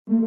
Hello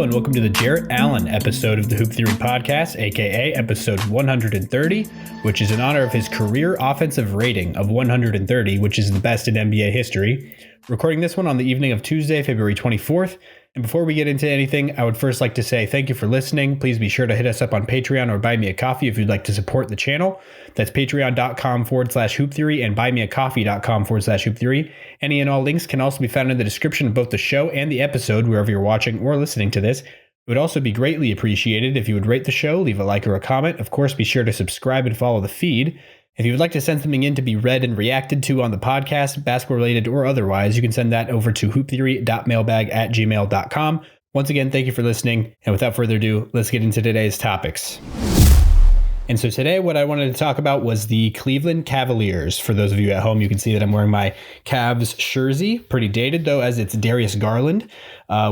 and welcome to the Jarrett Allen episode of the Hoop Theory Podcast, aka episode 130, which is in honor of his career offensive rating of 130, which is the best in NBA history. Recording this one on the evening of Tuesday, February 24th. And before we get into anything, I would first like to say thank you for listening. Please be sure to hit us up on Patreon or buy me a coffee if you'd like to support the channel. That's patreon.com/hoop theory and buymeacoffee.com/hoop theory. Any and all links can also be found in the description of both the show and the episode, wherever you're watching or listening to this. It would also be greatly appreciated if you would rate the show, leave a like or a comment. Of course, be sure to subscribe and follow the feed. If you would like to send something in to be read and reacted to on the podcast, basketball related or otherwise, you can send that over to hooptheory.mailbag@gmail.com. Once again, thank you for listening. And without further ado, let's get into today's topics. And so today, what I wanted to talk about was the Cleveland Cavaliers. For those of you at home, you can see that I'm wearing my Cavs jersey, pretty dated though, as it's Darius Garland,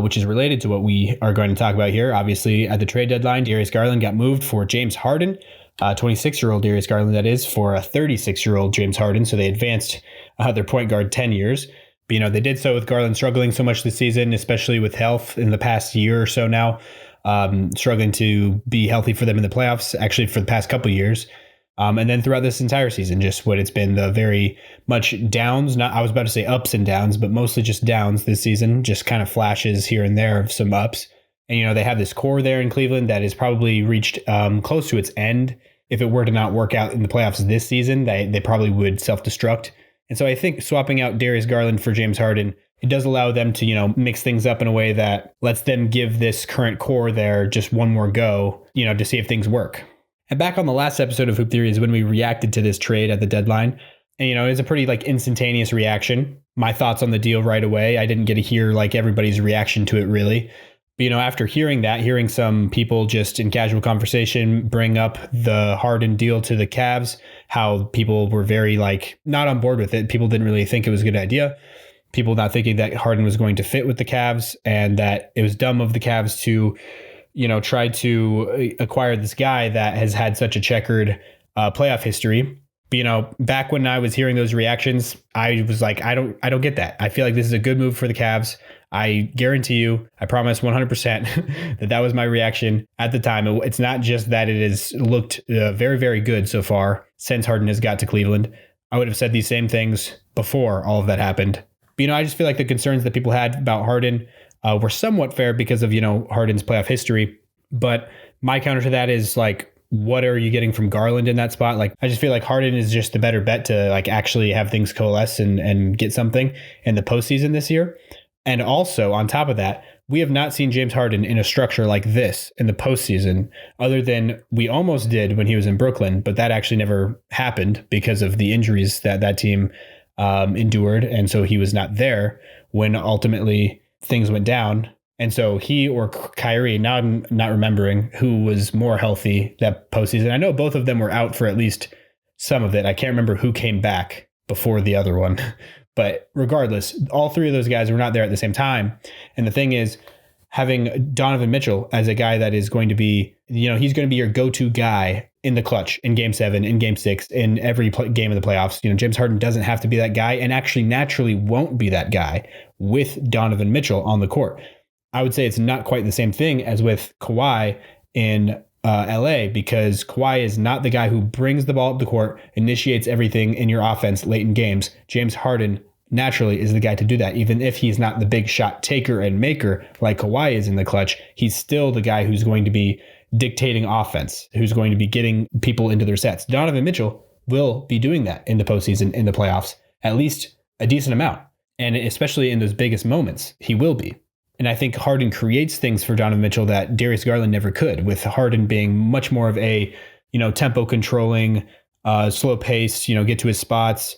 which is related to what we are going to talk about here. Obviously, at the trade deadline, Darius Garland got moved for James Harden. 26-year-old Darius Garland, that is, for a 36-year-old James Harden. So they advanced their point guard 10 years. But, they did so with Garland struggling so much this season, especially with health in the past year or so now, struggling to be healthy for them in the playoffs, actually for the past couple of years. And then throughout this entire season, just what it's been the very much downs, I was about to say ups and downs, but mostly just downs this season, just kind of flashes here and there of some ups. And, they have this core there in Cleveland that has probably reached close to its end. If it were to not work out in the playoffs this season, they probably would self-destruct. And so I think swapping out Darius Garland for James Harden, it does allow them to, mix things up in a way that lets them give this current core there just one more go, to see if things work. And back on the last episode of Hoop Theory is when we reacted to this trade at the deadline. And, it was a pretty instantaneous reaction. My thoughts on the deal right away. I didn't get to hear everybody's reaction to it really. But, after hearing some people just in casual conversation bring up the Harden deal to the Cavs, how people were very not on board with it. People didn't really think it was a good idea. People not thinking that Harden was going to fit with the Cavs and that it was dumb of the Cavs to, try to acquire this guy that has had such a checkered playoff history. But, back when I was hearing those reactions, I was like, I don't get that. I feel like this is a good move for the Cavs. I guarantee you, I promise 100% that was my reaction at the time. It's not just that it has looked very, very good so far since Harden has got to Cleveland. I would have said these same things before all of that happened. But, I just feel like the concerns that people had about Harden were somewhat fair because of, Harden's playoff history. But my counter to that is what are you getting from Garland in that spot? I just feel like Harden is just the better bet to actually have things coalesce and get something in the postseason this year. And also, on top of that, we have not seen James Harden in a structure like this in the postseason, other than we almost did when he was in Brooklyn, but that actually never happened because of the injuries that team endured. And so he was not there when ultimately things went down. And so he or Kyrie, now I'm not remembering who was more healthy that postseason. I know both of them were out for at least some of it. I can't remember who came back before the other one. But regardless, all three of those guys were not there at the same time. And the thing is, having Donovan Mitchell as a guy that is going to be, he's going to be your go-to guy in the clutch, in Game 7, in Game 6, in every game of the playoffs. James Harden doesn't have to be that guy and actually naturally won't be that guy with Donovan Mitchell on the court. I would say it's not quite the same thing as with Kawhi in LA, because Kawhi is not the guy who brings the ball up the court, initiates everything in your offense late in games. James Harden naturally is the guy to do that. Even if he's not the big shot taker and maker like Kawhi is in the clutch, he's still the guy who's going to be dictating offense, who's going to be getting people into their sets. Donovan Mitchell will be doing that in the postseason, in the playoffs, at least a decent amount. And especially in those biggest moments, he will be. And I think Harden creates things for Donovan Mitchell that Darius Garland never could, with Harden being much more of a, tempo controlling, slow pace, get to his spots,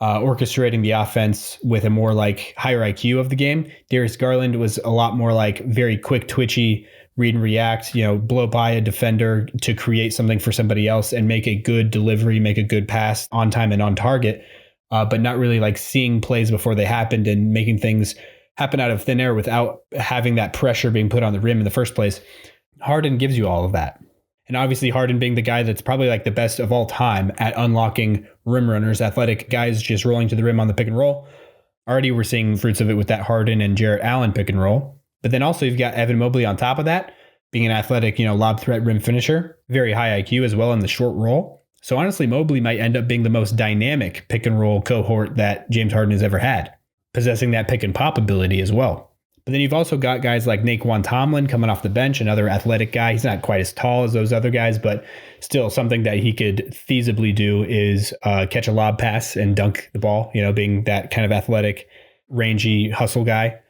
orchestrating the offense with a more higher IQ of the game. Darius Garland was a lot more very quick, twitchy, read and react, blow by a defender to create something for somebody else and make a good delivery, make a good pass on time and on target. but not really like seeing plays before they happened and making things happen out of thin air without having that pressure being put on the rim in the first place. Harden gives you all of that. And obviously Harden being the guy that's probably like the best of all time at unlocking rim runners, athletic guys just rolling to the rim on the pick and roll. Already we're seeing fruits of it with that Harden and Jarrett Allen pick and roll. But then also you've got Evan Mobley on top of that, being an athletic, lob threat rim finisher, very high IQ as well in the short roll. So honestly, Mobley might end up being the most dynamic pick and roll cohort that James Harden has ever had, possessing that pick and pop ability as well. But then you've also got guys like Naquan Tomlin coming off the bench, another athletic guy. He's not quite as tall as those other guys, but still something that he could feasibly do is catch a lob pass and dunk the ball, being that kind of athletic, rangy hustle guy.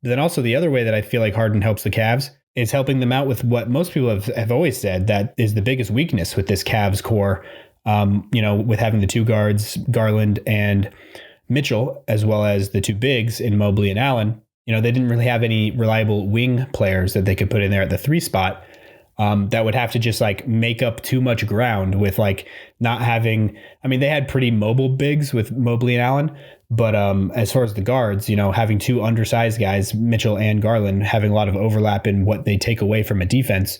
But then also the other way that I feel like Harden helps the Cavs is helping them out with what most people have always said that is the biggest weakness with this Cavs core, with having the two guards, Garland and Mitchell, as well as the two bigs in Mobley and Allen. They didn't really have any reliable wing players that they could put in there at the 3 spot that would have to just like make up too much ground with like not having, they had pretty mobile bigs with Mobley and Allen, but as far as the guards, having two undersized guys, Mitchell and Garland, having a lot of overlap in what they take away from a defense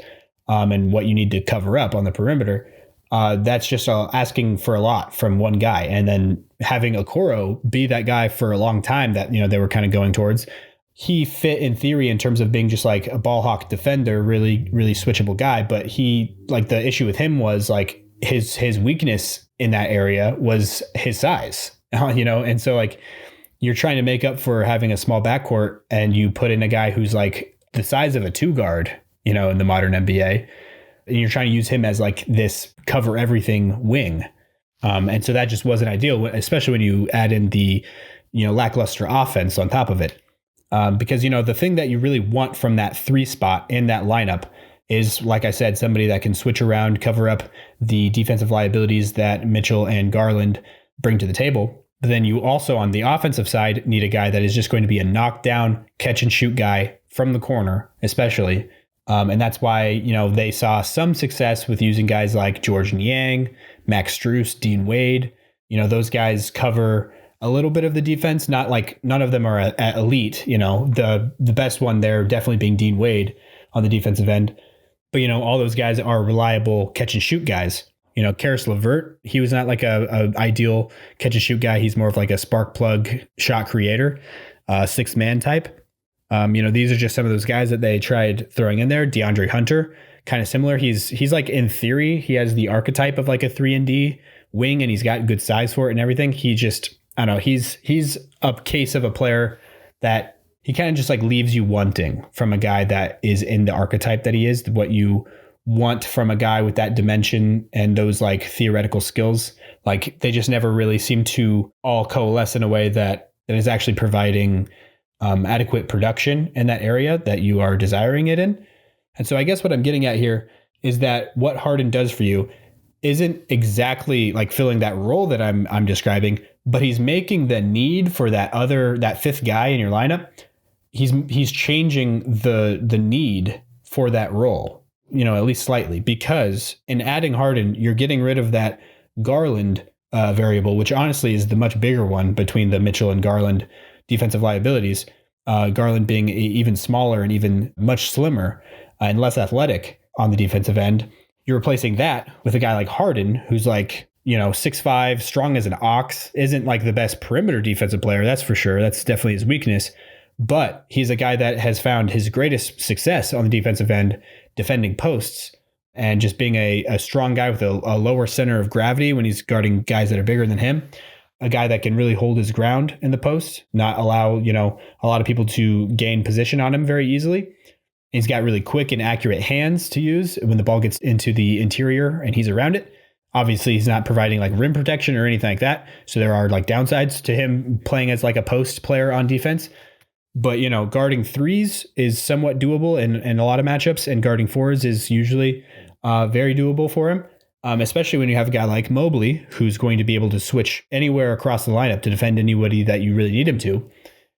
and what you need to cover up on the perimeter. That's just asking for a lot from one guy. And then having Okoro be that guy for a long time that, they were kind of going towards. He fit in theory in terms of being just like a ball hawk defender, really, really switchable guy. But he, like, the issue with him was like his weakness in that area was his size, and so like you're trying to make up for having a small backcourt and you put in a guy who's like the size of a 2 guard, in the modern NBA. And you're trying to use him as like this cover everything wing. And so that just wasn't ideal, especially when you add in the, lackluster offense on top of it. Because, the thing that you really want from that 3 spot in that lineup is, like I said, somebody that can switch around, cover up the defensive liabilities that Mitchell and Garland bring to the table. But then you also, on the offensive side, need a guy that is just going to be a knockdown, catch and shoot guy from the corner, especially. And that's why, they saw some success with using guys like George Niang, Max Strus, Dean Wade. Those guys cover a little bit of the defense, not like none of them are at elite. The best one there definitely being Dean Wade on the defensive end. But, all those guys are reliable catch and shoot guys. Karis LeVert, he was not like a ideal catch and shoot guy. He's more of like a spark plug shot creator, 6-man type. These are just some of those guys that they tried throwing in there. DeAndre Hunter, kind of similar. He's like, in theory, he has the archetype of like a 3-and-D wing, and he's got good size for it and everything. He just, I don't know, he's a case of a player that he kind of just like leaves you wanting from a guy that is in the archetype that he is, what you want from a guy with that dimension and those like theoretical skills. Like they just never really seem to all coalesce in a way that is actually providing adequate production in that area that you are desiring it in. And so I guess what I'm getting at here is that what Harden does for you isn't exactly like filling that role that I'm describing, but he's making the need for that 5th guy in your lineup. He's changing the need for that role, at least slightly, because in adding Harden, you're getting rid of that Garland variable, which honestly is the much bigger one between the Mitchell and Garland defensive liabilities. Garland being even smaller and even much slimmer and less athletic on the defensive end. You're replacing that with a guy like Harden, who's like, 6'5", strong as an ox, isn't like the best perimeter defensive player, that's for sure. That's definitely his weakness. But he's a guy that has found his greatest success on the defensive end defending posts and just being a strong guy with a lower center of gravity when he's guarding guys that are bigger than him. A guy that can really hold his ground in the post, not allow, a lot of people to gain position on him very easily. He's got really quick and accurate hands to use when the ball gets into the interior and he's around it. Obviously, he's not providing like rim protection or anything like that. So there are like downsides to him playing as like a post player on defense. But, guarding 3s is somewhat doable in a lot of matchups, and guarding 4s is usually very doable for him. Especially when you have a guy like Mobley, who's going to be able to switch anywhere across the lineup to defend anybody that you really need him to.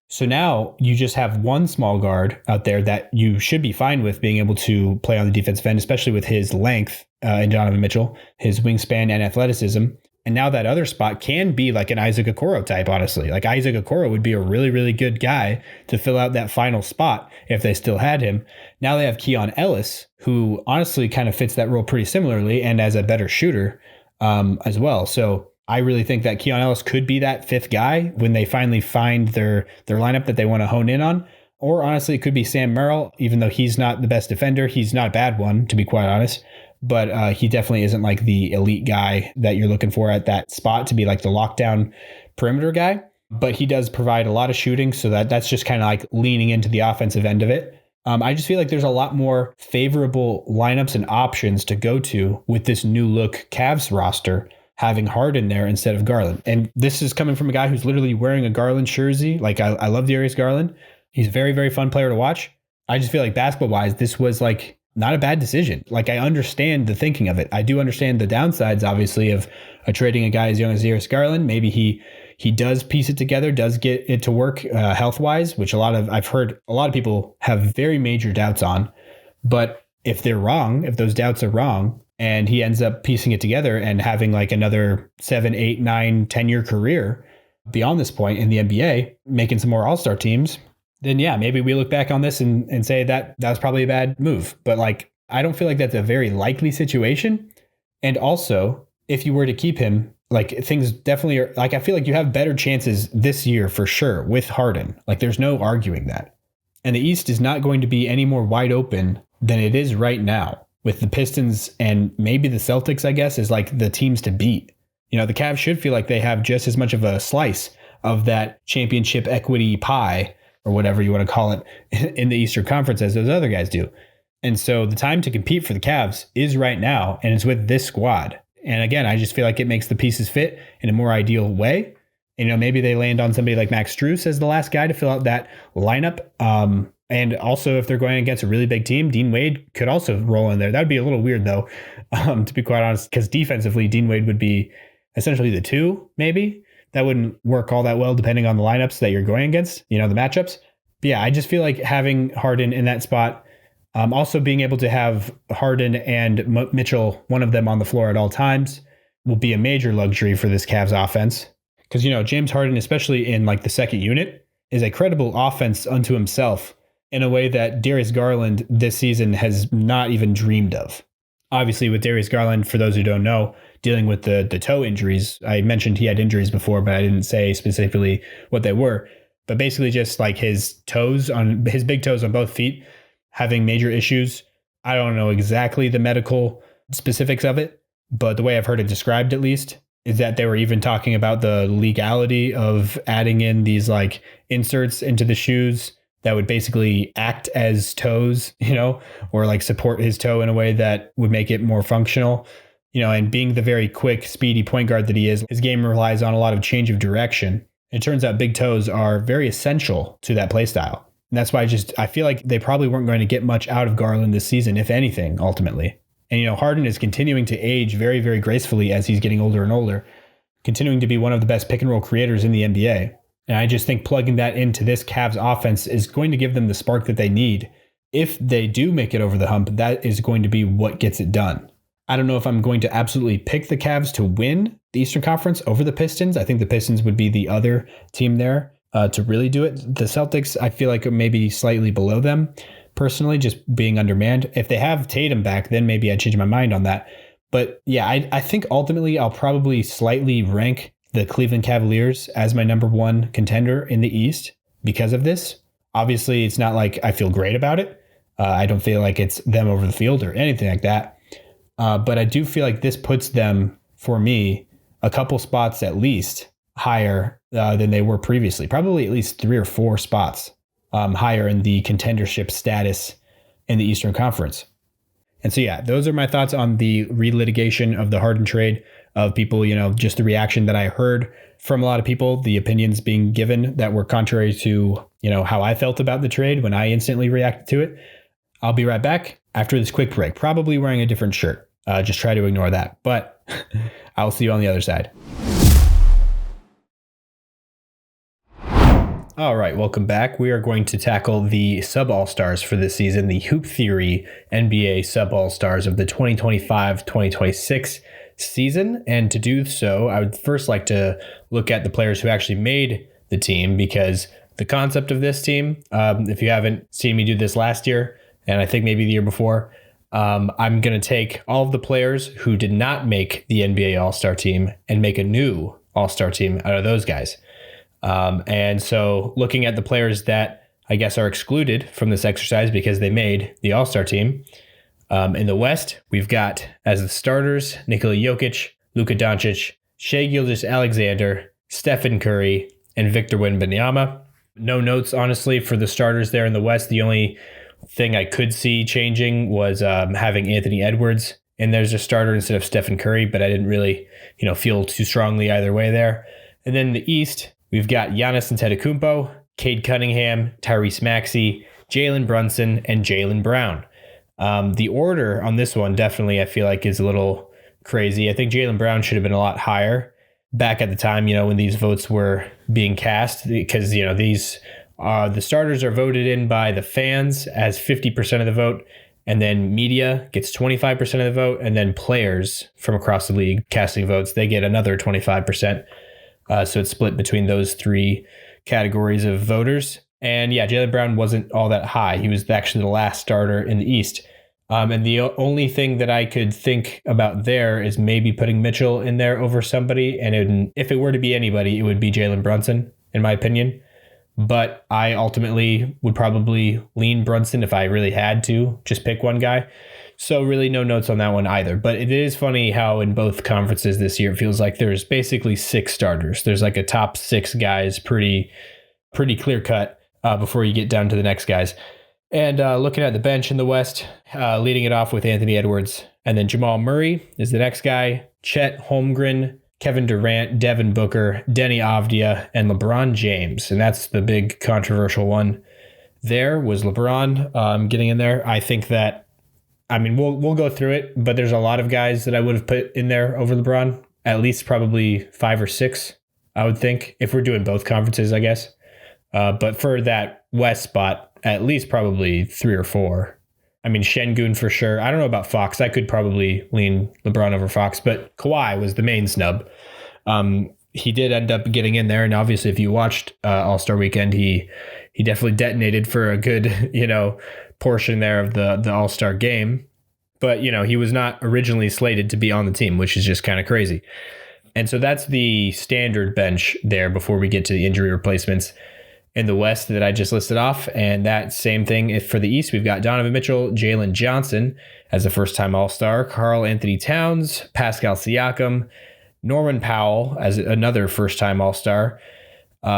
So now you just have one small guard out there that you should be fine with being able to play on the defensive end, especially with his length in Donovan Mitchell, his wingspan and athleticism. And now that other spot can be like an Isaac Okoro type, honestly. Like Isaac Okoro would be a really, really good guy to fill out that final spot if they still had him. Now they have Keon Ellis, who honestly kind of fits that role pretty similarly and as a better shooter as well. So I really think that Keon Ellis could be that fifth guy when they finally find their lineup that they want to hone in on. Or honestly, it could be Sam Merrill, even though he's not the best defender. He's not a bad one, to be quite honest. But he definitely isn't like the elite guy that you're looking for at that spot to be like the lockdown perimeter guy. But he does provide a lot of shooting, so that's just kind of like leaning into the offensive end of it. I just feel like there's a lot more favorable lineups and options to go to with this new look Cavs roster, having Harden there instead of Garland. And this is coming from a guy who's literally wearing a Garland jersey. Like I love Darius Garland. He's a very, very fun player to watch. I just feel like basketball-wise, this was like not a bad decision. Like I understand the thinking of it. I do understand the downsides, obviously, of trading a guy as young as Darius Garland. Maybe he does piece it together, does get it to work health-wise, which I've heard a lot of people have very major doubts on. But if they're wrong, if those doubts are wrong, and he ends up piecing it together and having like another 7, 8, 9, 10-year career beyond this point in the NBA, making some more all-star teams, then yeah, maybe we look back on this and say that was probably a bad move. But like, I don't feel like that's a very likely situation. And also, if you were to keep him, like things definitely are like, I feel like you have better chances this year for sure with Harden. Like there's no arguing that. And the East is not going to be any more wide open than it is right now with the Pistons and maybe the Celtics, I guess, is like the teams to beat. You know, the Cavs should feel like they have just as much of a slice of that championship equity pie, or whatever you want to call it, in the Eastern Conference as those other guys do. And so the time to compete for the Cavs is right now, and it's with this squad. And again, I just feel like it makes the pieces fit in a more ideal way. And, you know, maybe they land on somebody like Max Strus as the last guy to fill out that lineup. And also, if they're going against a really big team, Dean Wade could also roll in there. That would be a little weird, though, to be quite honest, because defensively, Dean Wade would be essentially the 2, maybe. That wouldn't work all that well depending on the lineups that you're going against, you know, the matchups. But yeah, I just feel like having Harden in that spot, also being able to have Harden and Mitchell, one of them on the floor at all times, will be a major luxury for this Cavs offense. Because, you know, James Harden, especially in like the second unit, is a credible offense unto himself in a way that Darius Garland this season has not even dreamed of. Obviously, with Darius Garland, for those who don't know, dealing with the toe injuries. I mentioned he had injuries before, but I didn't say specifically what they were. But basically just like his big toes on both feet having major issues. I don't know exactly the medical specifics of it, but the way I've heard it described, at least, is that they were even talking about the legality of adding in these like inserts into the shoes that would basically act as toes, you know, or like support his toe in a way that would make it more functional. You know, and being the very quick, speedy point guard that he is, his game relies on a lot of change of direction. It turns out big toes are very essential to that play style. And that's why I feel like they probably weren't going to get much out of Garland this season, if anything, ultimately. And, you know, Harden is continuing to age very, very gracefully as he's getting older and older, continuing to be one of the best pick and roll creators in the NBA. And I just think plugging that into this Cavs offense is going to give them the spark that they need. If they do make it over the hump, that is going to be what gets it done. I don't know if I'm going to absolutely pick the Cavs to win the Eastern Conference over the Pistons. I think the Pistons would be the other team there to really do it. The Celtics, I feel like, are maybe slightly below them, personally, just being undermanned. If they have Tatum back, then maybe I'd change my mind on that. But yeah, I think ultimately I'll probably slightly rank the Cleveland Cavaliers as my number one contender in the East because of this. Obviously, it's not like I feel great about it. I don't feel like it's them over the field or anything like that. But I do feel like this puts them, for me, a couple spots at least higher than they were previously. Probably at least 3 or 4 spots higher in the contendership status in the Eastern Conference. And so, yeah, those are my thoughts on the relitigation of the Harden trade, of people, you know, just the reaction that I heard from a lot of people, the opinions being given that were contrary to, you know, how I felt about the trade when I instantly reacted to it. I'll be right back after this quick break, probably wearing a different shirt. Just try to ignore that. But I'll see you on the other side. All right, welcome back. We are going to tackle the sub-all-stars for this season, the Hoop Theory NBA sub-all-stars of the 2025-2026 season. And to do so, I would first like to look at the players who actually made the team, because the concept of this team, if you haven't seen me do this last year, and I think maybe the year before, I'm going to take all of the players who did not make the NBA All-Star team and make a new All-Star team out of those guys. And so looking at the players that I guess are excluded from this exercise because they made the All-Star team, in the West, we've got as the starters, Nikola Jokic, Luka Doncic, Shai Gilgeous-Alexander, Stephen Curry, and Victor Wembanyama. No notes, honestly, for the starters there in the West. The only thing I could see changing was having Anthony Edwards and there's a starter instead of Stephen Curry, but I didn't really, feel too strongly either way there. And then in the East, we've got Giannis Antetokounmpo, Cade Cunningham, Tyrese Maxey, Jalen Brunson, and Jaylen Brown. The order on this one definitely I feel like is a little crazy. I think Jaylen Brown should have been a lot higher back at the time, when these votes were being cast, because, these the starters are voted in by the fans as 50% of the vote, and then media gets 25% of the vote, and then players from across the league casting votes, they get another 25%. So it's split between those three categories of voters. And yeah, Jaylen Brown wasn't all that high. He was actually the last starter in the East. And the only thing that I could think about there is maybe putting Mitchell in there over somebody. And if it were to be anybody, it would be Jalen Brunson, in my opinion. But I ultimately would probably lean Brunson if I really had to just pick one guy. So really no notes on that one either. But it is funny how in both conferences this year, it feels like there's basically 6 starters. There's like a top 6 guys, pretty clear cut before you get down to the next guys. And looking at the bench in the West, leading it off with Anthony Edwards. And then Jamal Murray is the next guy. Chet Holmgren, Kevin Durant, Devin Booker, Denny Avdia, and LeBron James. And that's the big controversial one. There was LeBron getting in there. I think that, we'll go through it, but there's a lot of guys that I would have put in there over LeBron. At least probably 5 or 6, I would think, if we're doing both conferences, I guess. But for that West spot, at least probably 3 or 4. Şengün for sure. I don't know about Fox. I could probably lean LeBron over Fox, but Kawhi was the main snub. He did end up getting in there, and obviously if you watched All-Star Weekend, he definitely detonated for a good, portion there of the All-Star game. But, he was not originally slated to be on the team, which is just kind of crazy. And so that's the standard bench there before we get to the injury replacements in the West that I just listed off. And that same thing for the East. We've got Donovan Mitchell, Jalen Johnson as a first-time All-Star, Karl Anthony Towns, Pascal Siakam, Norman Powell as another first-time All-Star,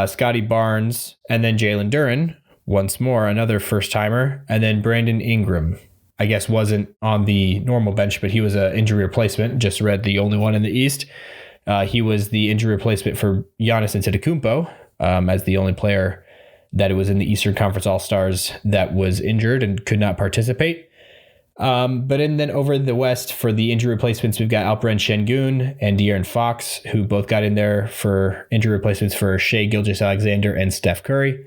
Scotty Barnes, and then Jalen Duren, once more, another first-timer, and then Brandon Ingram. I guess wasn't on the normal bench, but he was an injury replacement. Just read the only one in the East. He was the injury replacement for Giannis Antetokounmpo as the only player that it was in the Eastern Conference All-Stars that was injured and could not participate. But then over the West for the injury replacements, we've got Alperen Şengün and De'Aaron Fox, who both got in there for injury replacements for Shai Gilgeous-Alexander and Steph Curry.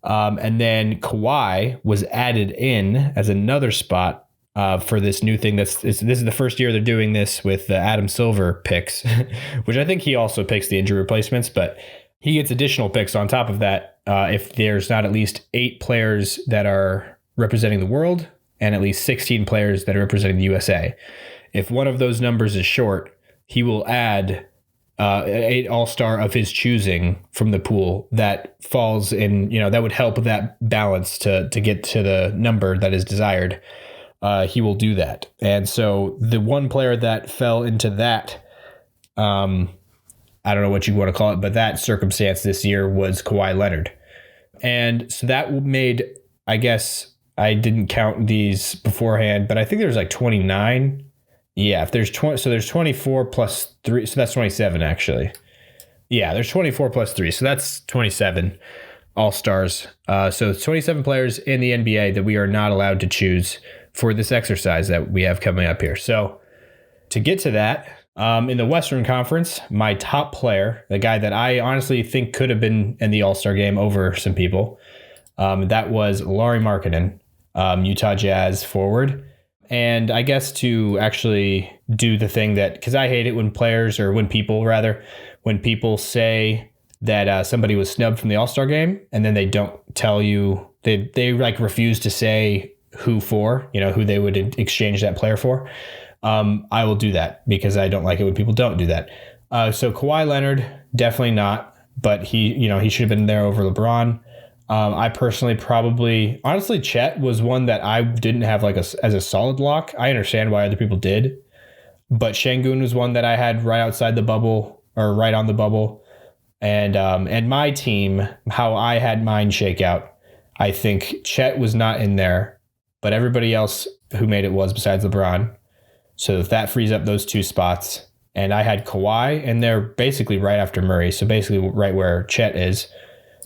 And then Kawhi was added in as another spot for this new thing. This is the first year they're doing this with the Adam Silver picks, which I think he also picks the injury replacements, but he gets additional picks on top of that if there's not at least 8 players that are representing the world and at least 16 players that are representing the USA. If one of those numbers is short, he will add 8 All-Star of his choosing from the pool that falls in, that would help that balance to get to the number that is desired. He will do that. And so the one player that fell into that, I don't know what you want to call it, but that circumstance this year was Kawhi Leonard. And so that made, I guess, I didn't count these beforehand, but I think there's like 29. Yeah, if there's 20, so there's 24 plus 3, so that's 27 actually. Yeah, there's 24 plus 3, so that's 27 All-Stars. So it's 27 players in the NBA that we are not allowed to choose for this exercise that we have coming up here. So to get to that, in the Western Conference, my top player, the guy that I honestly think could have been in the All-Star game over some people, that was Lauri Markkanen, Utah Jazz forward. And I guess to actually do the thing that, because I hate it when players, or when people say that somebody was snubbed from the All-Star game and then they don't tell you, they like refuse to say who for, who they would exchange that player for. I will do that because I don't like it when people don't do that. So Kawhi Leonard, definitely not, but he should have been there over LeBron. I personally honestly, Chet was one that I didn't have as a solid lock. I understand why other people did, but Şengün was one that I had right outside the bubble, or right on the bubble. And my team, how I had mine shake out, I think Chet was not in there, but everybody else who made it was, besides LeBron. So if that frees up those two spots, and I had Kawhi, and they're basically right after Murray, so basically right where Chet is.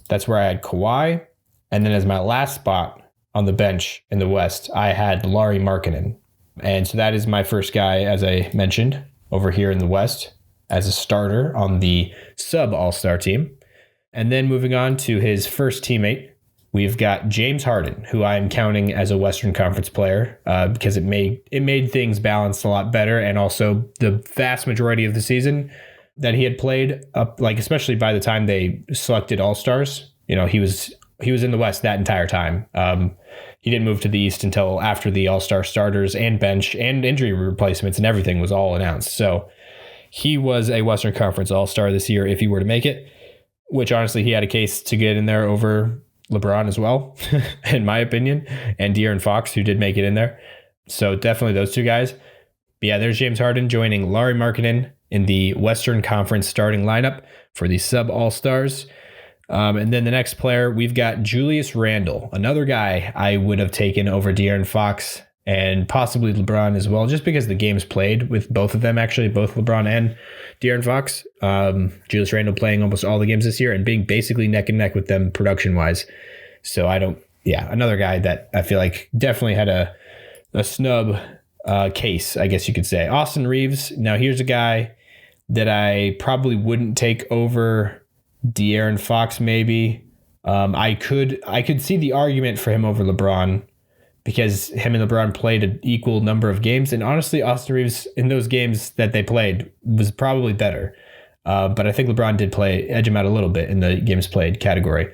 That's where I had Kawhi. And then as my last spot on the bench in the West, I had Lauri Markkanen. And so that is my first guy, as I mentioned, over here in the West as a starter on the sub All-Star team. And then moving on to his first teammate, we've got James Harden, who I'm counting as a Western Conference player because it made things balanced a lot better. And also the vast majority of the season that he had played up, especially by the time they selected All-Stars, he was in the West that entire time. He didn't move to the East until after the All-Star starters and bench and injury replacements and everything was all announced. So he was a Western Conference All-Star this year if he were to make it, which honestly he had a case to get in there over LeBron as well, in my opinion, and De'Aaron Fox, who did make it in there. So definitely those two guys. But yeah, there's James Harden joining Lauri Markkanen in the Western Conference starting lineup for the sub All-Stars. And then the next player, we've got Julius Randle, another guy I would have taken over De'Aaron Fox and possibly LeBron as well, just because the games played with both of them, actually, both LeBron and De'Aaron Fox. Julius Randle playing almost all the games this year and being basically neck and neck with them production-wise. So another guy that I feel like definitely had a snub case, I guess you could say. Austin Reeves, now here's a guy that I probably wouldn't take over De'Aaron Fox, maybe. I could see the argument for him over LeBron because him and LeBron played an equal number of games. And honestly, Austin Reeves in those games that they played was probably better. But I think LeBron did edge him out a little bit in the games played category.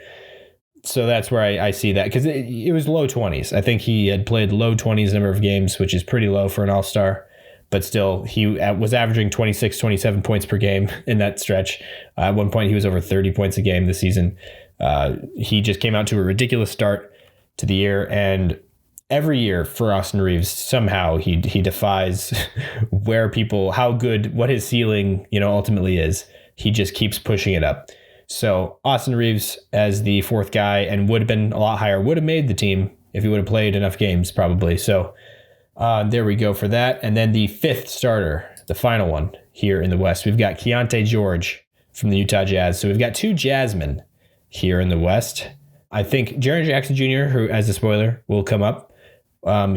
So that's where I see that, because it was low 20s. I think he had played low 20s number of games, which is pretty low for an all-star. But still, he was averaging 26, 27 points per game in that stretch. At one point, he was over 30 points a game this season. He just came out to a ridiculous start to the year. And every year for Austin Reeves, somehow he defies what his ceiling, ultimately is. He just keeps pushing it up. So Austin Reeves as the fourth guy, and would have been a lot higher, would have made the team if he would have played enough games, probably. So there we go for that. And then the fifth starter, the final one here in the West, we've got Keontae George from the Utah Jazz. So we've got two Jazzmen here in the West. I think Jaren Jackson Jr., who, as a spoiler, will come up.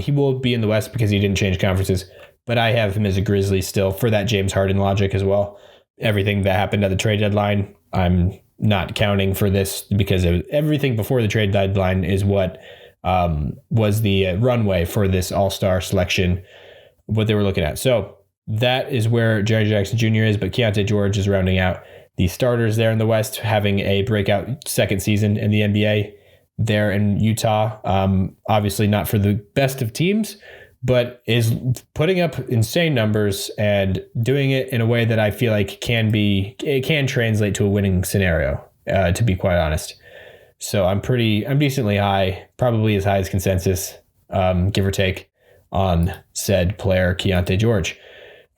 He will be in the West because he didn't change conferences, but I have him as a Grizzly still for that James Harden logic as well. Everything that happened at the trade deadline, I'm not counting for this because everything before the trade deadline is what was the runway for this all-star selection, what they were looking at. So that is where Jaren Jackson Jr. is, but Keontae George is rounding out the starters there in the West, having a breakout second season in the NBA there in Utah. Obviously not for the best of teams, but is putting up insane numbers and doing it in a way that I feel like it can translate to a winning scenario, to be quite honest. So I'm decently high, probably as high as consensus, give or take, on said player Keontae George.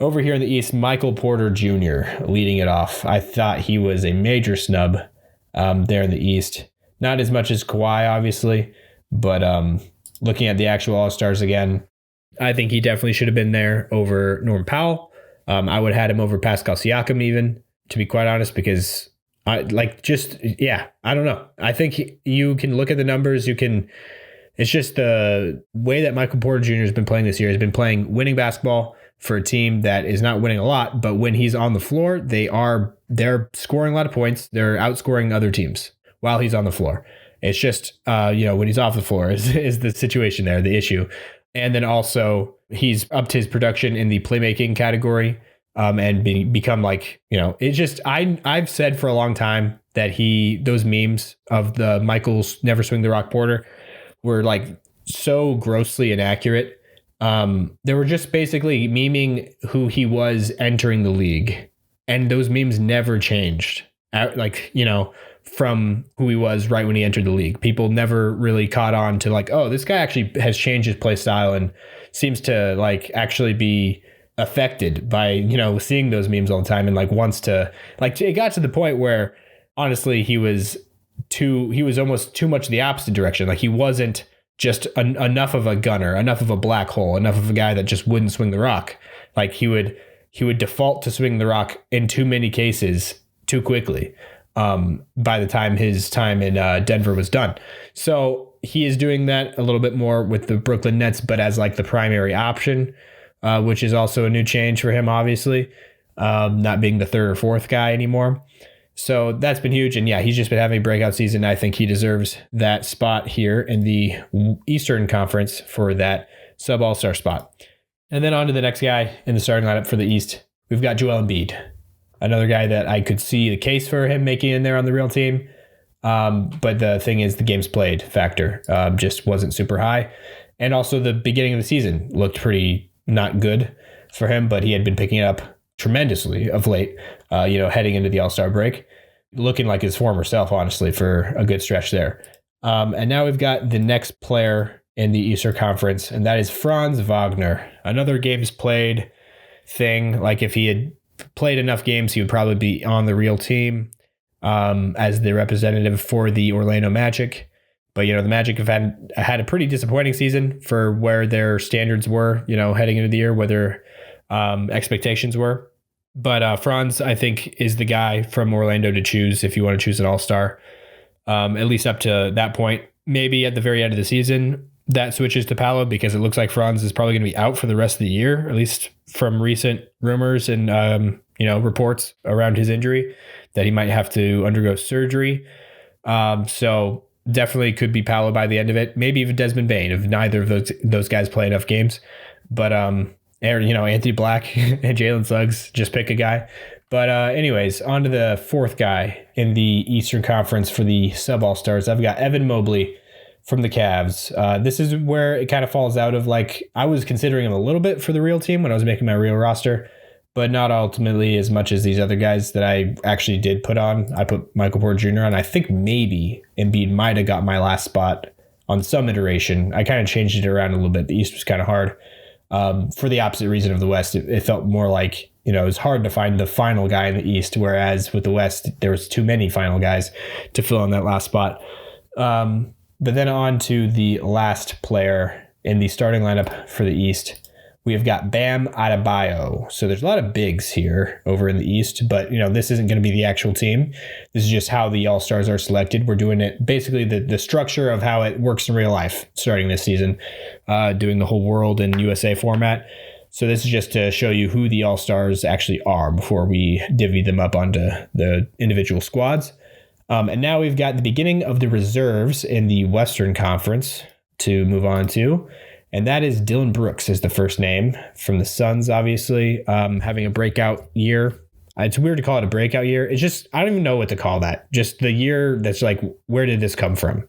Over here in the East, Michael Porter Jr. leading it off. I thought he was a major snub there in the East. Not as much as Kawhi, obviously, but looking at the actual All-Stars again, I think he definitely should have been there over Norm Powell. I would have had him over Pascal Siakam even, to be quite honest, because I don't know. I think you can look at the numbers. It's just the way that Michael Porter Jr. has been playing this year. Has been playing winning basketball for a team that is not winning a lot, but when he's on the floor, they're scoring a lot of points. They're outscoring other teams while he's on the floor. It's just when he's off the floor is the situation there, the issue. And then also he's upped his production in the playmaking category, and become like, it's just, I've said for a long time that those memes of the Michael's never swing the rock Porter were like so grossly inaccurate. They were just basically memeing who he was entering the league. And those memes never changed. From who he was right when he entered the league. People never really caught on to like, oh, this guy actually has changed his play style and seems to like actually be affected by, seeing those memes all the time, and like wants to, like, it got to the point where honestly he was almost too much the opposite direction. Like he wasn't just enough of a gunner, enough of a black hole, enough of a guy that just wouldn't swing the rock. Like he would default to swing the rock in too many cases too quickly. By the time his time in Denver was done. So he is doing that a little bit more with the Brooklyn Nets, but as like the primary option, which is also a new change for him, obviously, not being the third or fourth guy anymore. So that's been huge. And yeah, he's just been having a breakout season. I think he deserves that spot here in the Eastern Conference for that sub All-Star spot. And then on to the next guy in the starting lineup for the East. We've got Joel Embiid. Another guy that I could see the case for him making in there on the real team. But the thing is, the games played factor just wasn't super high. And also the beginning of the season looked pretty not good for him, but he had been picking it up tremendously of late, heading into the All-Star break. Looking like his former self, honestly, for a good stretch there. And now we've got the next player in the Eastern Conference, and that is Franz Wagner. Another games played thing. Like if he had played enough games, he would probably be on the real team as the representative for the Orlando Magic. But, the Magic have had a pretty disappointing season for where their standards were, heading into the year, where their expectations were. But Franz, I think, is the guy from Orlando to choose if you want to choose an all-star, at least up to that point. Maybe at the very end of the season, that switches to Paolo, because it looks like Franz is probably going to be out for the rest of the year, at least from recent rumors and, reports around his injury that he might have to undergo surgery. So definitely could be Paolo by the end of it. Maybe even Desmond Bane if neither of those guys play enough games. But, Anthony Black and Jalen Suggs, just pick a guy. But anyways, on to the fourth guy in the Eastern Conference for the sub All-Stars. I've got Evan Mobley from the Cavs. This is where it kind of falls out of, like, I was considering him a little bit for the real team when I was making my real roster, but not ultimately as much as these other guys that I actually did put on. I put Michael Porter Jr. on. I think maybe Embiid might have got my last spot on some iteration. I kind of changed it around a little bit. The East was kind of hard. For the opposite reason of the West, it felt more like, it was hard to find the final guy in the East, whereas with the West, there was too many final guys to fill in that last spot. But then on to the last player in the starting lineup for the East. We have got Bam Adebayo. So there's a lot of bigs here over in the East, but this isn't going to be the actual team. This is just how the All-Stars are selected. We're doing it basically the structure of how it works in real life starting this season, doing the whole world and USA format. So this is just to show you who the All-Stars actually are before we divvy them up onto the individual squads. And now we've got the beginning of the reserves in the Western Conference to move on to. And that is Dylan Brooks is the first name from the Suns, obviously, having a breakout year. It's weird to call it a breakout year. It's just, I don't even know what to call that. Just the year that's like, where did this come from?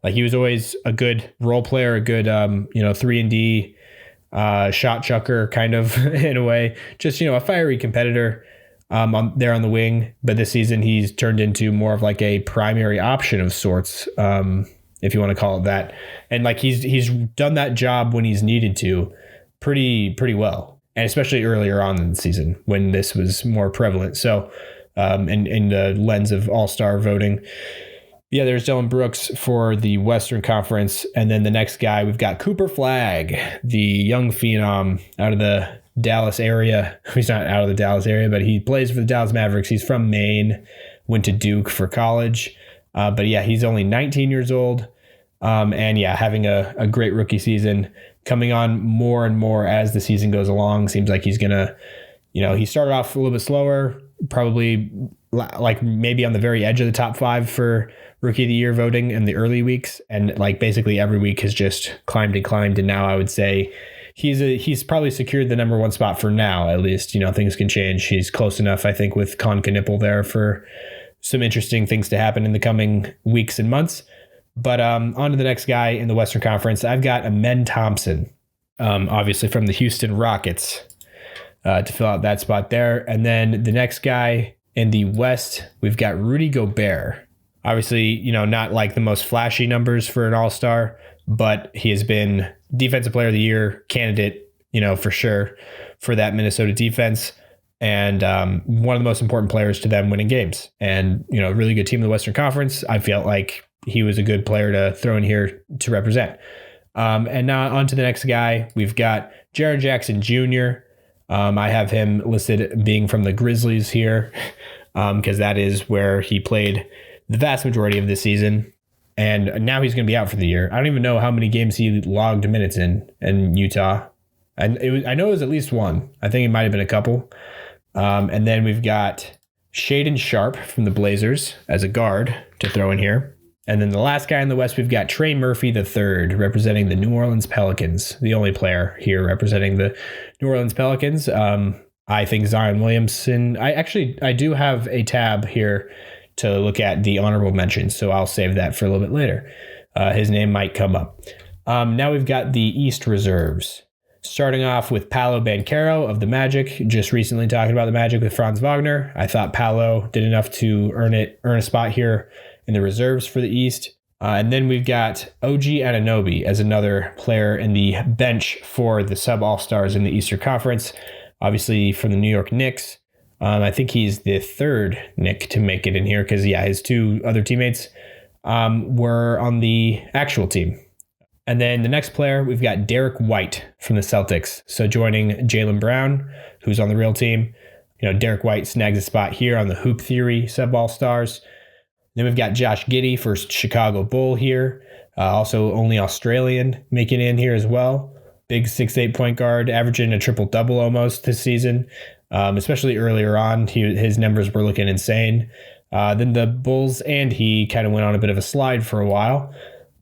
Like, he was always a good role player, a good, 3-and-D shot chucker kind of in a way. Just, a fiery competitor there on the wing. But this season, he's turned into more of like a primary option of sorts, if you want to call it that. And like he's done that job when he's needed to pretty well. And especially earlier on in the season when this was more prevalent. So in the lens of all-star voting. Yeah, there's Dylan Brooks for the Western Conference. And then the next guy, we've got Cooper Flagg, the young phenom out of the Dallas area. He's not out of the Dallas area, but he plays for the Dallas Mavericks. He's from Maine, went to Duke for college. But yeah, he's only 19 years old. And yeah, having a great rookie season, coming on more and more as the season goes along. Seems like he's going to, he started off a little bit slower, probably like maybe on the very edge of the top 5 for rookie of the year voting in the early weeks, and like basically every week has just climbed and climbed, and now I would say he's probably secured the number 1 spot for now, at least. Things can change. He's close enough, I think, with Con Knipple there for some interesting things to happen in the coming weeks and months. But on to the next guy in the Western Conference. I've got Amen Thompson, obviously from the Houston Rockets, to fill out that spot there. And then the next guy in the West, we've got Rudy Gobert. Obviously, not like the most flashy numbers for an all-star, but he has been Defensive Player of the Year candidate, for sure, for that Minnesota defense. And one of the most important players to them winning games. And, a really good team in the Western Conference. I felt like he was a good player to throw in here to represent. And now on to the next guy. We've got Jaren Jackson Jr. I have him listed being from the Grizzlies here, because that is where he played the vast majority of this season. And now he's going to be out for the year. I don't even know how many games he logged minutes in Utah. And I know it was at least one. I think it might have been a couple. And then we've got Shaedon Sharpe from the Blazers as a guard to throw in here. And then the last guy in the West, we've got Trey Murphy III representing the New Orleans Pelicans, the only player here representing the New Orleans Pelicans. I think Zion Williamson, I do have a tab here to look at the honorable mentions, so I'll save that for a little bit later. His name might come up. Now we've got the East reserves. Starting off with Paolo Banchero of the Magic, just recently talking about the Magic with Franz Wagner. I thought Paolo did enough to earn a spot here in the reserves for the East. And then we've got OG Anunoby as another player in the bench for the sub-All-Stars in the Eastern Conference, obviously from the New York Knicks. I think he's the third Knick to make it in here because, his 2 other teammates were on the actual team. And then the next player, we've got Derek White from the Celtics. So joining Jaylen Brown, who's on the real team. Derek White snags a spot here on the Hoop Theory sub-All-Stars. Then we've got Josh Giddey, first Chicago Bull here. Also only Australian making in here as well. Big 6'8" point guard, averaging a triple-double almost this season. Especially earlier on, his numbers were looking insane. Then the Bulls and he kind of went on a bit of a slide for a while.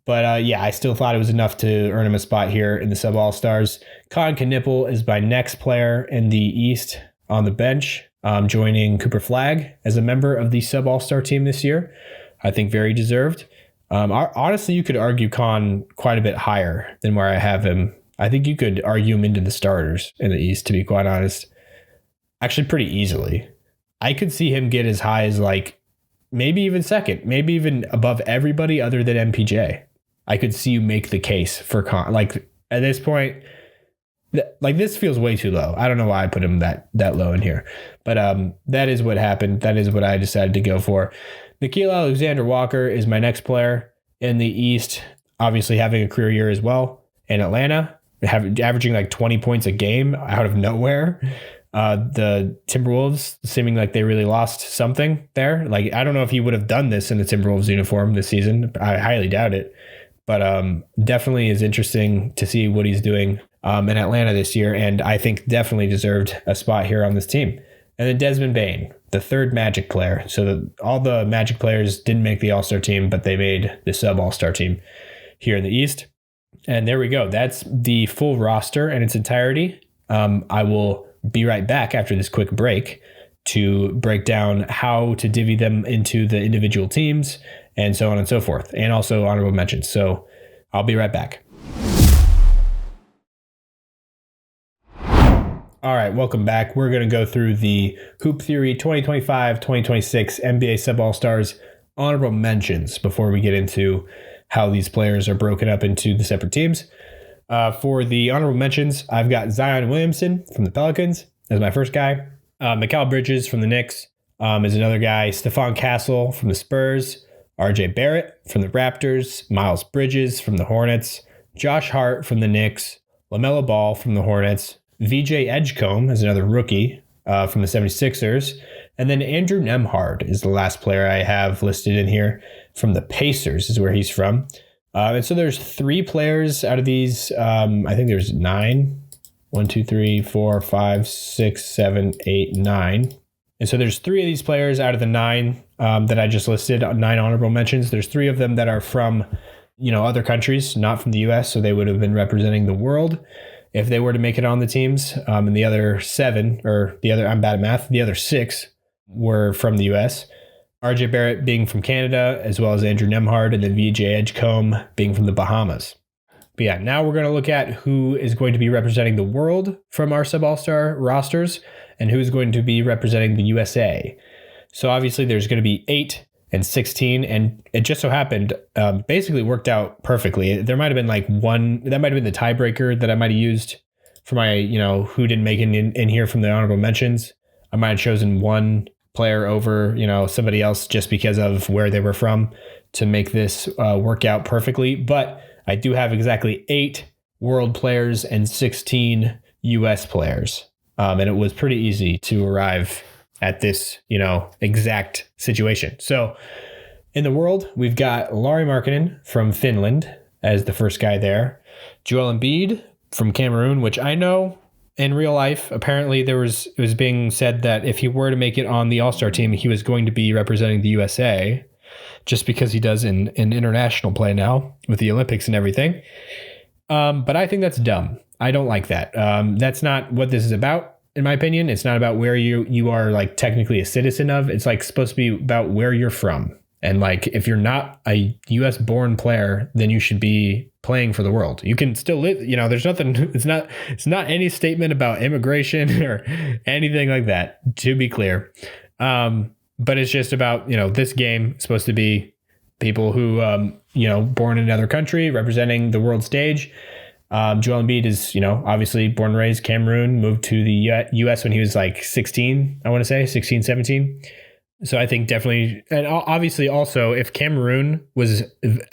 But I still thought it was enough to earn him a spot here in the sub-All-Stars. Con Knipple is my next player in the East on the bench, joining Cooper Flagg as a member of the sub-All-Star team this year. I think very deserved. Honestly, you could argue Con quite a bit higher than where I have him. I think you could argue him into the starters in the East, to be quite honest. Actually, pretty easily. I could see him get as high as maybe even second, maybe even above everybody other than MPJ. I could see you make the case for Con. At this point, this feels way too low. I don't know why I put him that low in here, but that is what happened. That is what I decided to go for. Nickeil Alexander-Walker is my next player in the East, obviously having a career year as well in Atlanta, averaging 20 points a game out of nowhere. The Timberwolves seeming like they really lost something there. I don't know if he would have done this in the Timberwolves uniform this season. I highly doubt it. But definitely is interesting to see what he's doing in Atlanta this year. And I think definitely deserved a spot here on this team. And then Desmond Bane, the third Magic player. So all the Magic players didn't make the All-Star team, but they made the sub-All-Star team here in the East. And there we go. That's the full roster in its entirety. I will be right back after this quick break to break down how to divvy them into the individual teams and so on and so forth, and also honorable mentions. So I'll be right back. All right, welcome back. We're going to go through the Hoop Theory 2025-2026 NBA Sub-All-Stars honorable mentions before we get into how these players are broken up into the separate teams. For the honorable mentions, I've got Zion Williamson from the Pelicans as my first guy. Mikal Bridges from the Knicks is another guy. Stephon Castle from the Spurs. RJ Barrett from the Raptors. Miles Bridges from the Hornets. Josh Hart from the Knicks. LaMelo Ball from the Hornets. VJ Edgecombe is another rookie from the 76ers. And then Andrew Nembhard is the last player I have listed in here from the Pacers is where he's from. And so there's 3 players out of these. I think there's 9. 1, 2, 3, 4, 5, 6, 7, 8, 9. And so there's 3 of these players out of the 9 that I just listed, 9 honorable mentions. There's 3 of them that are from, other countries, not from the U.S., so they would have been representing the world if they were to make it on the teams. And the other 7, I'm bad at math, the other 6 were from the U.S. RJ Barrett being from Canada, as well as Andrew Nembhard, and then VJ Edgecombe being from the Bahamas. But yeah, now we're going to look at who is going to be representing the world from our sub-all-star rosters and who's going to be representing the USA. So obviously there's going to be 8 and 16, and it just so happened, basically worked out perfectly. There might have been like one, that might have been the tiebreaker that I might have used for my, who didn't make it in here from the honorable mentions. I might have chosen one player over, somebody else just because of where they were from to make this work out perfectly. But I do have exactly 8 world players and 16 US players. And it was pretty easy to arrive at this, exact situation. So in the world, we've got Lauri Markkanen from Finland as the first guy there. Joel Embiid from Cameroon, which I know in real life, apparently it was being said that if he were to make it on the All-Star team, he was going to be representing the USA just because he does in international play now with the Olympics and everything. But I think that's dumb. I don't like that. That's not what this is about, in my opinion. It's not about where you are like technically a citizen of. It's like supposed to be about where you're from. And like, if you're not a US born player, then you should be playing for the world. You can still live, there's nothing, it's not any statement about immigration or anything like that, to be clear. But it's just about, this game is supposed to be people who, born in another country representing the world stage. Joel Embiid is, obviously born and raised Cameroon, moved to the US when he was like 16, I want to say 16, 17. So I think definitely, and obviously also if Cameroon was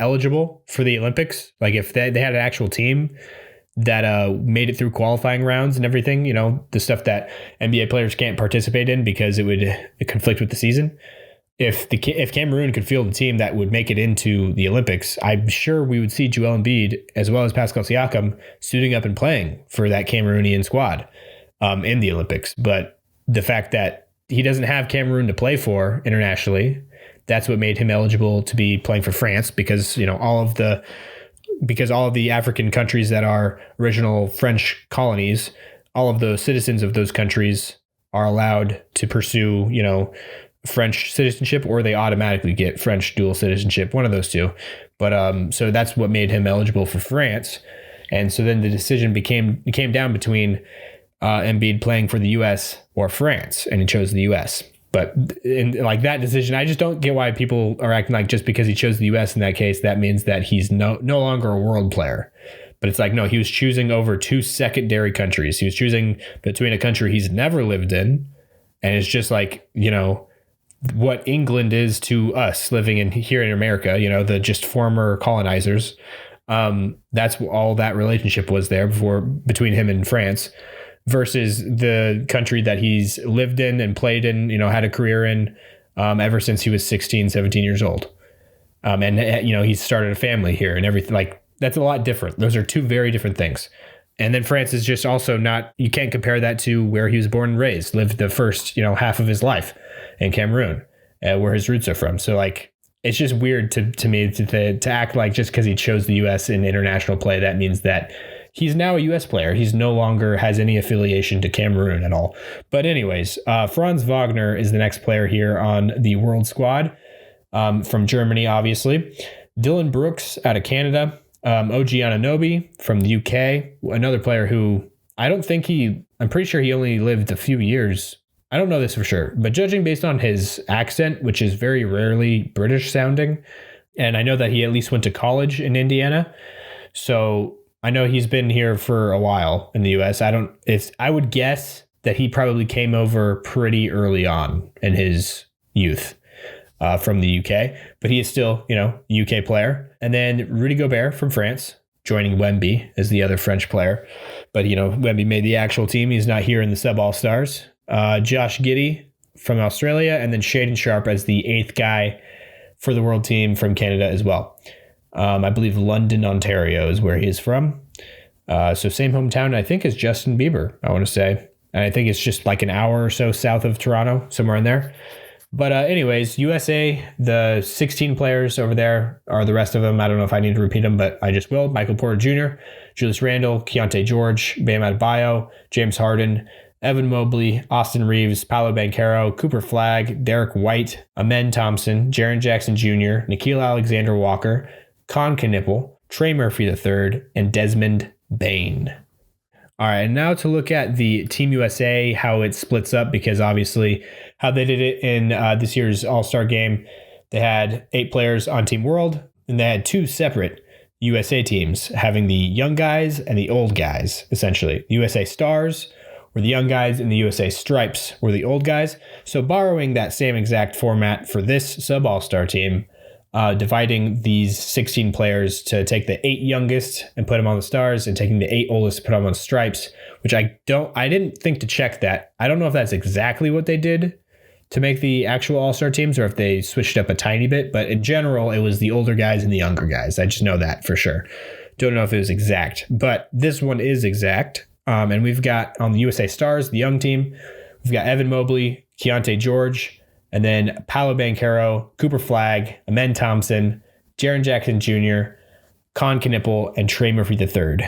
eligible for the Olympics, like if they had an actual team that made it through qualifying rounds and everything, the stuff that NBA players can't participate in because it would conflict with the season. If Cameroon could field a team that would make it into the Olympics, I'm sure we would see Joel Embiid as well as Pascal Siakam suiting up and playing for that Cameroonian squad in the Olympics. But the fact that he doesn't have Cameroon to play for internationally, that's what made him eligible to be playing for France, because all of the African countries that are original French colonies, all of the citizens of those countries are allowed to pursue, French citizenship, or they automatically get French dual citizenship, one of those two. But so that's what made him eligible for France. And so then the decision came down between Embiid playing for the U.S. or France, and he chose the U.S. But in like that decision, I just don't get why people are acting like just because he chose the U.S. in that case, that means that he's no longer a world player. But it's like, no, he was choosing over 2 secondary countries. He was choosing between a country he's never lived in, and it's just like, what England is to us living here in America, the just former colonizers. That's all that relationship was there between him and France, versus the country that he's lived in and played in, had a career in ever since he was 16, 17 years old. And he's started a family here and everything. Like, that's a lot different. Those are 2 very different things. And then France is just also not, you can't compare that to where he was born and raised, lived the first, half of his life in Cameroon, where his roots are from. So like, it's just weird to me to act like just because he chose the U.S. in international play, that means that he's now a U.S. player. He's no longer has any affiliation to Cameroon at all. But anyways, Franz Wagner is the next player here on the world squad, from Germany, obviously. Dylan Brooks out of Canada. OG Anunoby from the UK, another player who I'm pretty sure he only lived a few years. I don't know this for sure, but judging based on his accent, which is very rarely British sounding, and I know that he at least went to college in Indiana, so I know he's been here for a while in the US. I would guess that he probably came over pretty early on in his youth from the UK, but he is still, UK player. And then Rudy Gobert from France, joining Wemby as the other French player. But, Wemby made the actual team. He's not here in the sub-all-stars. Josh Giddey from Australia, and then Shaedon Sharpe as the 8th guy for the world team from Canada as well. I believe London, Ontario is where he is from. So same hometown, I think, as Justin Bieber, I want to say. And I think it's just like an hour or so south of Toronto, somewhere in there. But anyways, USA, the 16 players over there are the rest of them. I don't know if I need to repeat them, but I just will. Michael Porter Jr., Julius Randle, Keontae George, Bam Adebayo, James Harden, Evan Mobley, Austin Reeves, Paolo Banchero, Cooper Flagg, Derek White, Amen Thompson, Jaren Jackson Jr., Nickeil Alexander-Walker, Con Knipple, Trey Murphy III, and Desmond Bane. All right, and now to look at the Team USA, how it splits up, because obviously how they did it in this year's All-Star game, they had 8 players on Team World, and they had 2 separate USA teams, having the young guys and the old guys, essentially. The USA Stars were the young guys, and the USA Stripes were the old guys. So borrowing that same exact format for this sub-All-Star team, dividing these 16 players to take the 8 youngest and put them on the Stars, and taking the 8 oldest to put them on the Stripes, which I didn't think to check that. I don't know if that's exactly what they did to make the actual All-Star teams, or if they switched up a tiny bit, but in general, it was the older guys and the younger guys. I just know that for sure. Don't know if it was exact, but this one is exact. And we've got on the USA Stars, the young team, we've got Evan Mobley, Keontae George, and then Paolo Banchero, Cooper Flagg, Amen Thompson, Jaren Jackson Jr., Con Knipple, and Trey Murphy III.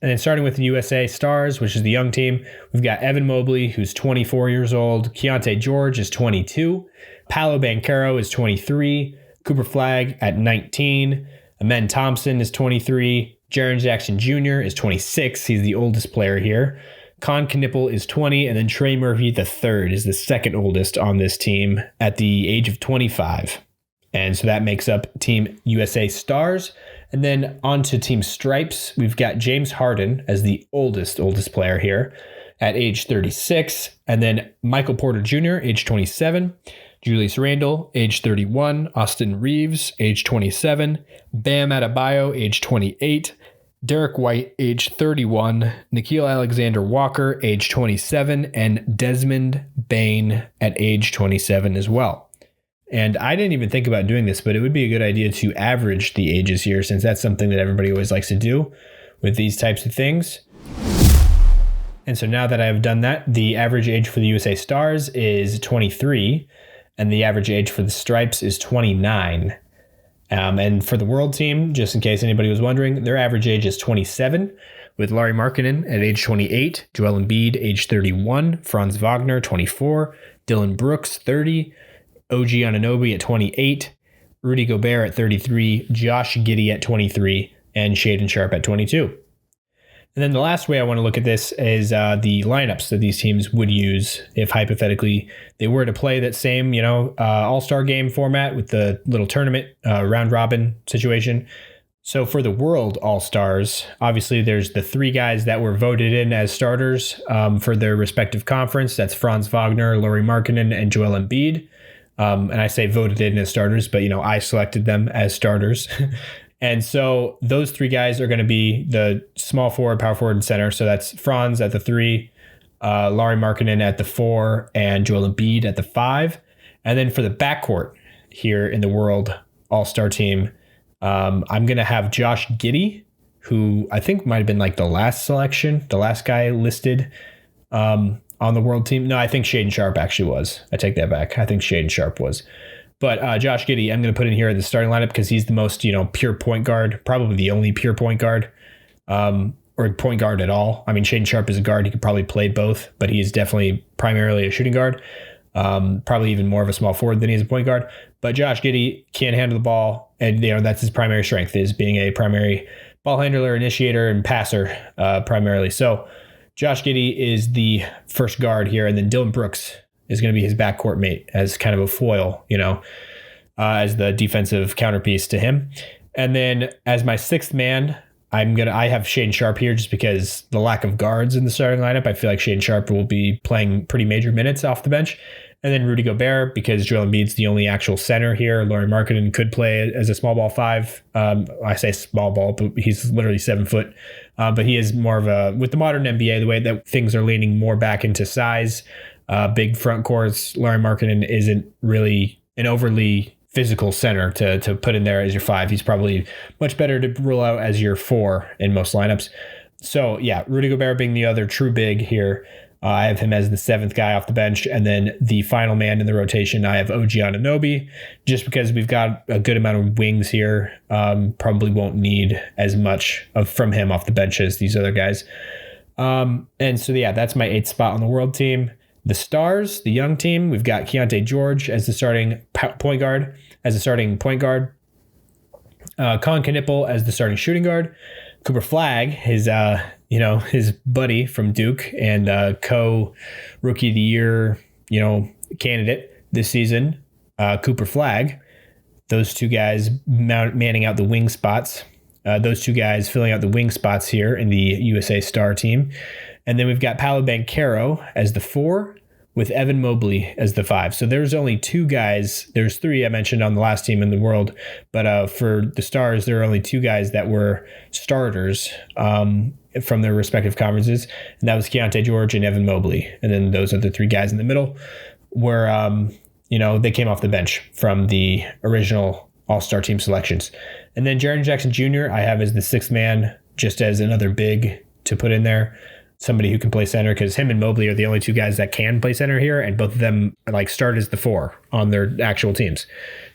And then starting with the USA Stars, which is the young team, we've got Evan Mobley, who's 24 years old. Keontae George is 22. Paolo Banchero is 23. Cooper Flagg at 19. Amen Thompson is 23. Jaren Jackson Jr. is 26. He's the oldest player here. Con Knipple is 20, and then Trey Murphy III is the second oldest on this team at the age of 25. And so that makes up Team USA Stars. And then on to Team Stripes, we've got James Harden as the oldest player here at age 36. And then Michael Porter Jr., age 27. Julius Randle, age 31. Austin Reeves, age 27. Bam Adebayo, age 28. Derek White, age 31, Nickeil Alexander-Walker, age 27, and Desmond Bane at age 27 as well. And I didn't even think about doing this, but it would be a good idea to average the ages here, since that's something that everybody always likes to do with these types of things. And so now that I've done that, the average age for the USA Stars is 23, and the average age for the Stripes is 29. And for the world team, just in case anybody was wondering, their average age is 27, with Lauri Markkanen at age 28, Joel Embiid, age 31, Franz Wagner, 24, Dylan Brooks, 30, OG Anunoby at 28, Rudy Gobert at 33, Josh Giddey at 23, and Shaedon Sharpe at 22. And then the last way I want to look at this is the lineups that these teams would use if hypothetically they were to play that same, all-star game format with the little tournament round robin situation. So for the World All-Stars, obviously there's the 3 guys that were voted in as starters for their respective conference. That's Franz Wagner, Lauri Markkanen, and Joel Embiid. And I say voted in as starters, but I selected them as starters. And so those 3 guys are going to be the small forward, power forward, and center. So that's Franz at the 3, Lauri Markkanen at the 4, and Joel Embiid at the 5. And then for the backcourt here in the World All-Star team, I'm going to have Josh Giddey, who I think might have been like the last selection, the last guy listed on the World team. No, I think Shaedon Sharpe actually was. I take that back. I think Shaedon Sharpe was. But Josh Giddey, I'm going to put in here in the starting lineup because he's the most, pure point guard, probably the only pure point guard, or point guard at all. I mean, Shaedon Sharpe is a guard. He could probably play both, but he is definitely primarily a shooting guard, probably even more of a small forward than he is a point guard. But Josh Giddey can handle the ball, and that's his primary strength, is being a primary ball handler, initiator, and passer primarily. So Josh Giddey is the first guard here, and then Dylan Brooks is going to be his backcourt mate as kind of a foil, as the defensive counterpiece to him. And then as my 6th man, I have Shaedon Sharpe here just because the lack of guards in the starting lineup. I feel like Shaedon Sharpe will be playing pretty major minutes off the bench. And then Rudy Gobert, because Joel Embiid's the only actual center here. Lauri Markkanen could play as a small ball 5. I say small ball, but he's literally 7 foot. But he is more of with the modern NBA, the way that things are leaning more back into size, big front courts, Lauri Markkanen isn't really an overly physical center to put in there as your 5. He's probably much better to rule out as your 4 in most lineups. So yeah, Rudy Gobert being the other true big here. I have him as the 7th guy off the bench. And then the final man in the rotation, I have OG Anunoby, just because we've got a good amount of wings here. Probably won't need as much from him off the bench as these other guys. And so, yeah, that's my 8th spot on the world team. The Stars, the young team, we've got Keontae George as the starting point guard, Colin Knippel as the starting shooting guard, Cooper Flagg, his buddy from Duke and co-rookie of the year, candidate this season, Cooper Flagg. Those two guys manning out the wing spots. Those two guys filling out the wing spots here in the USA Star team. And then we've got Paolo Banchero as the 4 with Evan Mobley as the 5. So there's only 2 guys. There's 3 I mentioned on the last team in the world. But for the Stars, there are only 2 guys that were starters from their respective conferences. And that was Keontae George and Evan Mobley. And then those are the 3 guys in the middle where, they came off the bench from the original All-Star team selections. And then Jaren Jackson Jr. I have as the 6th man, just as another big to put in there. Somebody who can play center, because him and Mobley are the only 2 guys that can play center here, and both of them start as the 4 on their actual teams,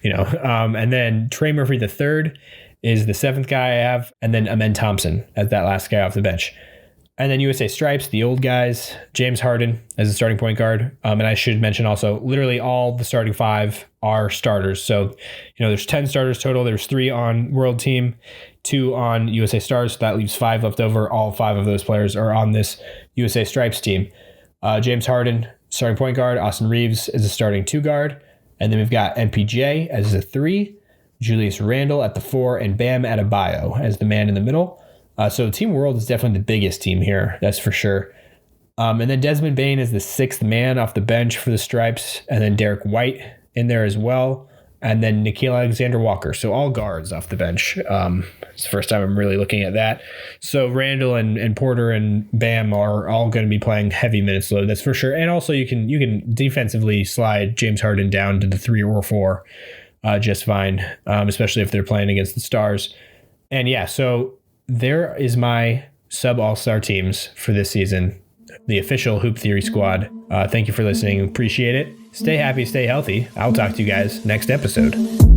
and then Trey Murphy III is the 7th guy I have, and then Amen Thompson as that last guy off the bench. And then USA Stripes, the old guys, James Harden as the starting point guard. And I should mention also, literally all the starting 5 are starters. So, there's 10 starters total. There's 3 on world team, 2 on USA Stars. So that leaves 5 left over. All 5 of those players are on this USA Stripes team. James Harden, starting point guard. Austin Reeves is a starting 2 guard. And then we've got MPJ as a 3, Julius Randle at the 4, and Bam Adebayo as the man in the middle. So Team World is definitely the biggest team here, that's for sure. And then Desmond Bane is the 6th man off the bench for the Stripes, and then Derek White in there as well, and then Nickeil Alexander-Walker. So all guards off the bench. It's the first time I'm really looking at that. So Randall and Porter and Bam are all going to be playing heavy minutes load, that's for sure. And also you can defensively slide James Harden down to the 3 or 4 just fine, especially if they're playing against the Stars. And yeah, so there is my sub all-star teams for this season, the official Hoop Theory squad. Thank you for listening. Appreciate it. Stay happy, stay healthy. I'll talk to you guys next episode.